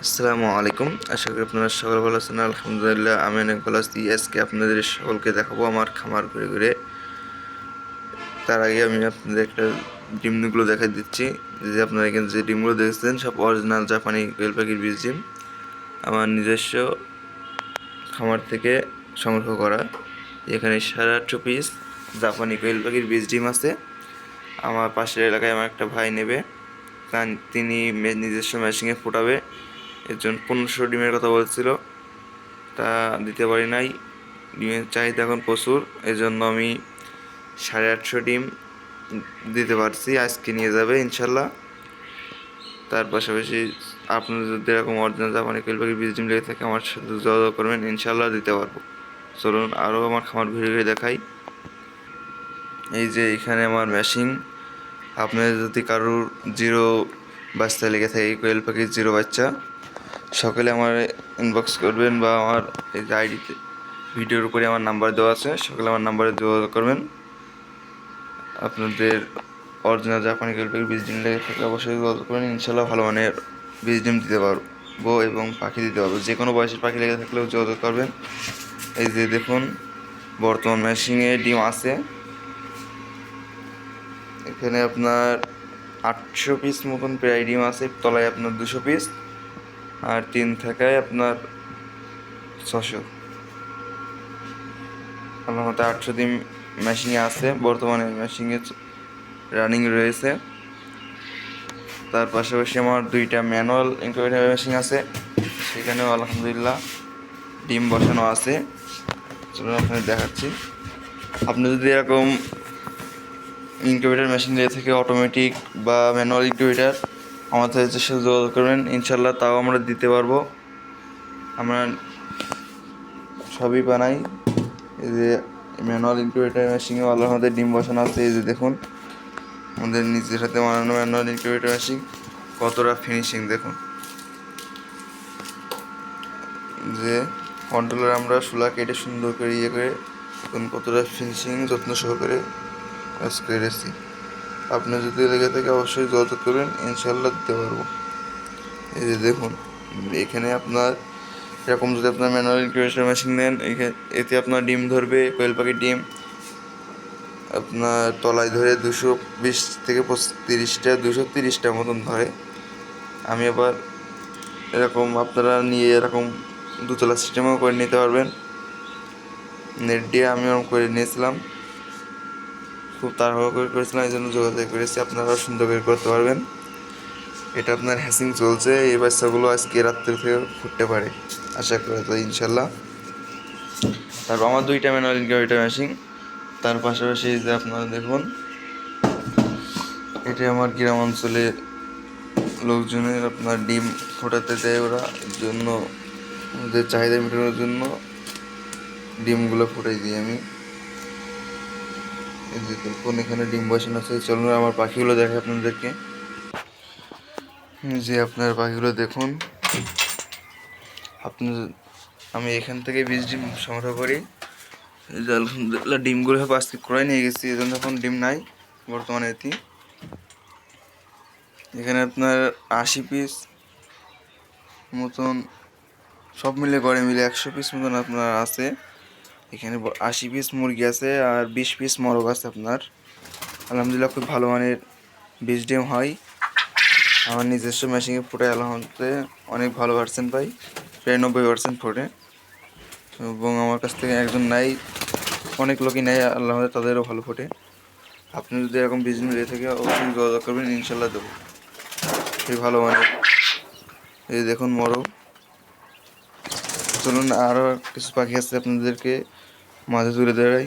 আসসালামু আলাইকুম। আশা করি আপনারা সকলে ভালো আছেন। আলহামদুলিল্লাহ আমি অনেক ভালো আছি। আজকে আপনাদের সকলকে দেখাবো আমার খামার ঘুরে ঘুরে। তার আগে আমি আপনাদের একটা ডিমগুলো দেখাই দিচ্ছি। যে আপনারা এখানে যে ডিমগুলো দেখছেন সব অরিজিনাল জাপানি কোয়েল পাখির বীজ ডিম, আমার নিজস্ব খামার থেকে সংগ্রহ করা। এখানে 850 পিস জাপানি কোয়েল পাখির বীজ ডিম আছে। আমার পাশের এলাকায় আমার একটা ভাই নেবে, তিনি নিজস্ব মেশিনে ফোটাবে। এর জন্য 1500 ডিমের কথা বলছিল, তা দিতে পারি নাই। ডিমের চাহিদা এখন প্রচুর, এই জন্য আমি 850 ডিম দিতে পারছি। আজকে নিয়ে যাবে ইনশাল্লাহ। তার পাশাপাশি আপনাদের যদি এরকম অরিজিনাল জাপানি কোয়েল পাখির বীজ ডিম লেগে থাকে আমার সাথে যোগাযোগ করবেন, ইনশাল্লাহ দিতে পারবো। চলুন আরও আমার খামার ঘুরে ঘুরে দেখাই। এই যে এখানে আমার মেশিন। আপনাদের যদি কারোর জিরো বাচ্চা লেগে থাকে, কোয়েল পাখির জিরো বাচ্চা, সকলে আমার ইনবক্স করবেন বা আমার এই যে আইডিতে ভিডিওর উপরে আমার নাম্বার দেওয়া আছে, সকলে আমার নাম্বারে যোগাযোগ করবেন। আপনাদের অরিজিনাল জাপানি কোয়েল পাখির বীজ ডিম লেগে থাকলে অবশ্যই যোগাযোগ করবেন। ইনশাল্লাহ ভালো মানের বীজ ডিম দিতে পারবো এবং পাখি দিতে পারবো। যে কোনো বয়সের পাখি লেগে থাকলেও যোগাযোগ করবেন। এই যে দেখুন, বর্তমান মেশিনে ডিম আছে। এখানে আপনার 800 পিস মতন প্রায় ডিম আছে, তলায় আপনার 200 পিস, আর 3 থাকায় আপনার 600। আমার মতো 800 ডিম মেশিনে আছে, বর্তমানে মেশিনে রানিং রয়েছে। তার পাশাপাশি আমার 2টা ম্যানুয়াল ইনকিউবেটর মেশিন আছে, সেখানেও আলহামদুলিল্লাহ ডিম বসানো আছে। চলুন আপনাদের দেখাচ্ছি। আপনি যদি এরকম ইনকিউবেটর মেশিন দিয়ে থেকে অটোমেটিক বা ম্যানুয়াল ইনকিউবেটর আমাদের সাথে যোগাযোগ করবেন, ইনশাল্লাহ তাও আমরা দিতে পারবো। আমরা সবই বানাই। এই যে ম্যানুয়াল ইনকিউবেটর মেশিনেও আল্লাহর মধ্যে ডিম বসানো আছে। এই যে দেখুন, আমাদের নিজের হাতে বানানো ম্যানুয়াল ইনকিউবেটর মেশিন কতটা ফিনিশিং দেখুন। যে কন্ট্রোলার আমরা শোলা কেটে সুন্দর করে করে কতটা ফিনিশিং যত্ন সহকারে কাজ করেছি। আপনার যদি লেগে থাকে অবশ্যই যোগাযোগ করবেন, ইনশাল্লাহ দিতে পারবো। এই যে দেখুন, এখানে আপনার এরকম যদি আপনার ম্যানুয়াল ইনকিউবেটর মেশিন নেন, এতে আপনার ডিম ধরবে কোয়েল পাখির ডিম আপনার তলায় ধরে 220 থেকে 30টা 230টা মতন ধরে। আমি আবার এরকম আপনারা নিয়ে এরকম দুতলা সিস্টেমও করে নিতে পারবেন। নেট দিয়ে আমি ওরকম করে নিয়েছিলাম, খুব তাড়াহুড়ো করে করেছিলাম, এই জন্য যোগাযোগ করেছি। আপনারা সুন্দর করে করতে পারবেন। এটা আপনার হ্যাসিং চলছে, এই বাচ্চাগুলো আজকে রাত্রে থেকে ফুটতে পারে আশা করা যায় ইনশাল্লাহ। তারপর আমার 2টা ম্যানুয়াল ইনকিউবেটর মেশিন। তার পাশাপাশি যে আপনারা দেখুন, এটা আমার গ্রাম অঞ্চলের লোকজনের আপনার ডিম ফোটাতে দেয় ওরা, এর জন্য ওদের চাহিদা মেটানোর জন্য ডিমগুলো ফুটাই দিই আমি। এই যে দেখুন, এখানে ডিম বসানো আছে। চলুন আমার পাখিগুলো দেখে আপনাদেরকে। যে আপনার পাখিগুলো দেখুন, আপনার আমি এখান থেকে 20 ডিম সংগ্রহ করি। এই যে আলহামদুলিল্লাহ ডিমগুলো সব আজকে ক্রয় নিয়ে গেছি, এই জন্য এখন ডিম নাই বর্তমানে। এখানে আপনার 80 পিস মতন, সব মিলে গড়ে মিলে 100 পিস মতন আপনার আছে। এখানে 80 পিস মুরগি আছে আর 20 পিস মোরগ আছে আপনার। আলহামদুলিল্লাহ খুব ভালো মানের বীজ ডিম হয়। আমার নিজস্ব মেশিনে ফুটে আলহামদুলিল্লাহ অনেক ভালো পার্সেন্ট পাই, প্রায় 90% ফোটে। এবং আমার কাছ থেকে একজন নাই, অনেক লোকই নেয় আলহামদুলিল্লাহ, তাদেরও ভালো ফোটে। আপনি যদি এরকম বীজ মিলে থেকে অবশ্যই যোগাযোগ করবেন, ইনশাল্লাহ দেবো। খুবই ভালো মানের। এই দেখুন মোরগ। চলুন আরও কিছু পাখি আছে আপনাদেরকে মাঝে তুলে ধরাই।